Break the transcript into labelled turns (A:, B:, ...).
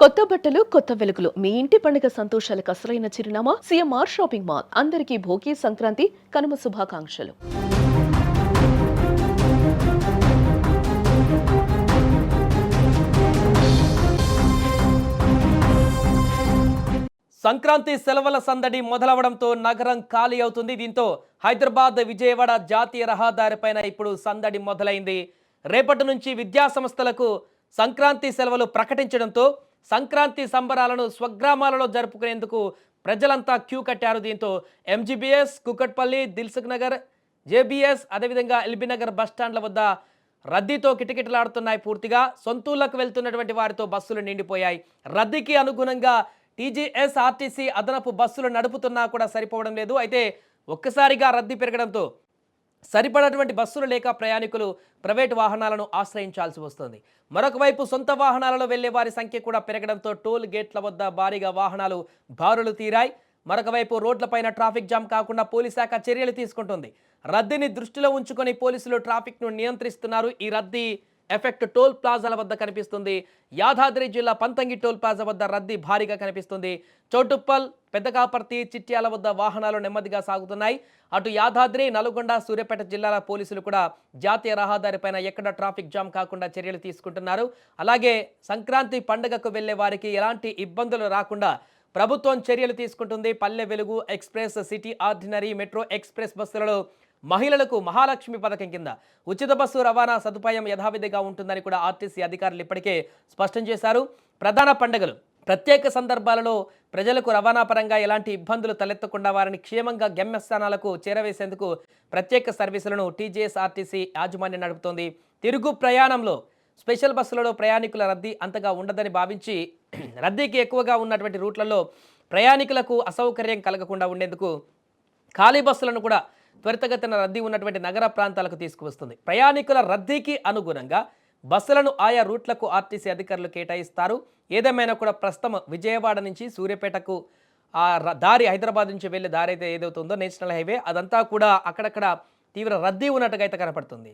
A: కొత్త బట్టలు కొత్త వెలుగులు మీ ఇంటి పండుగ సంతోషాలకు అసలైన చిరునామా సిఎంఆర్ షాపింగ్ మాల్. అందరికీ భోగి సంక్రాంతి కనుమ శుభాకాంక్షలు.
B: సంక్రాంతి సెలవుల సందడి మొదలవడంతో నగరం ఖాళీ అవుతుంది. దీంతో హైదరాబాద్ విజయవాడ జాతీయ రహదారిపైన ఇప్పుడు సందడి మొదలైంది. రేపటి నుంచి విద్యా సంస్థలకు సంక్రాంతి సెలవులు ప్రకటించడంతో సంక్రాంతి సంబరాలను స్వగ్రామాలలో జరుపుకునేందుకు ప్రజలంతా క్యూ కట్టారు. దీంతో ఎంజీబీఎస్, కుకట్పల్లి, దిల్సుఖ్ నగర్, జేబీఎస్, అదేవిధంగా ఎల్బీ నగర్ బస్టాండ్ల వద్ద రద్దీతో కిటకిటలాడుతున్నాయి. పూర్తిగా సొంతూళ్లకు వెళ్తున్నటువంటి వారితో బస్సులు నిండిపోయాయి. రద్దీకి అనుగుణంగా టీజీఎస్, ఆర్టీసీ అదనపు బస్సులు నడుపుతున్నా కూడా సరిపోవడం లేదు. అయితే ఒక్కసారిగా రద్దీ పెరగడంతో సరిపడటువంటి బస్సులు లేక ప్రయాణికులు ప్రైవేటు వాహనాలను ఆశ్రయించాల్సి వస్తుంది. మరొక వైపు సొంత వాహనాలలో వెళ్లే వారి సంఖ్య కూడా పెరగడంతో టోల్ గేట్ల వద్ద భారీగా వాహనాలు బారులు తీరాయి. మరొక వైపు రోడ్లపైన ట్రాఫిక్ జామ్ కాకుండా పోలీస్ శాఖ చర్యలు తీసుకుంటుంది. రద్దీని దృష్టిలో ఉంచుకొని పోలీసులు ట్రాఫిక్ను నియంత్రిస్తున్నారు. ఈ రద్దీ ఎఫెక్ట్ టోల్ ప్లాజాల వద్ద కనిపిస్తుంది. యాదాద్రి జిల్లా పంతంగి టోల్ ప్లాజా వద్ద రద్దీ భారీగా కనిపిస్తుంది. చౌటుప్పల్, పెద్దకాపర్తి, చిట్యాల వద్ద వాహనాలు నెమ్మదిగా సాగుతున్నాయి. అటు యాదాద్రి, నల్గొండ, సూర్యాపేట జిల్లాల పోలీసులు కూడా జాతీయ రహదారిపైన ఎక్కడ ట్రాఫిక్ జామ్ కాకుండా చర్యలు తీసుకుంటున్నారు. అలాగే సంక్రాంతి పండుగకు వెళ్లే వారికి ఎలాంటి ఇబ్బందులు రాకుండా ప్రభుత్వం చర్యలు తీసుకుంటుంది. Palle Velugu, express, city ordinary, metro express బస్సులలో మహిళలకు మహాలక్ష్మి పథకం కింద ఉచిత బస్సు రవాణా సదుపాయం యథావిధిగా ఉంటుందని కూడా ఆర్టీసీ అధికారులు ఇప్పటికే స్పష్టం చేశారు. ప్రధాన పండుగలు, ప్రత్యేక సందర్భాలలో ప్రజలకు రవాణా పరంగా ఎలాంటి ఇబ్బందులు తలెత్తకుండా వారిని క్షేమంగా గమ్యస్థానాలకు చేరవేసేందుకు ప్రత్యేక సర్వీసులను టీజీఎస్, ఆర్టీసీ యాజమాన్యం నడుపుతోంది. తిరుగు ప్రయాణంలో స్పెషల్ బస్సులలో ప్రయాణికుల రద్దీ అంతగా ఉండదని భావించి రద్దీకి ఎక్కువగా ఉన్నటువంటి రూట్లలో ప్రయాణికులకు అసౌకర్యం కలగకుండా ఉండేందుకు ఖాళీ బస్సులను కూడా త్వరితగతిన రద్దీ ఉన్నటువంటి నగర ప్రాంతాలకు తీసుకువస్తుంది. ప్రయాణికుల రద్దీకి అనుగుణంగా బస్సులను ఆయా రూట్లకు ఆర్టీసీ అధికారులు కేటాయిస్తారు. ఏదేమైనా కూడా ప్రస్తుతం విజయవాడ నుంచి సూర్యాపేటకు ఆ దారి, హైదరాబాద్ నుంచి వెళ్ళే దారి అయితే ఏదవుతుందో నేషనల్ హైవే, అదంతా కూడా అక్కడక్కడ తీవ్ర రద్దీ ఉన్నట్టుగా అయితే కనపడుతుంది.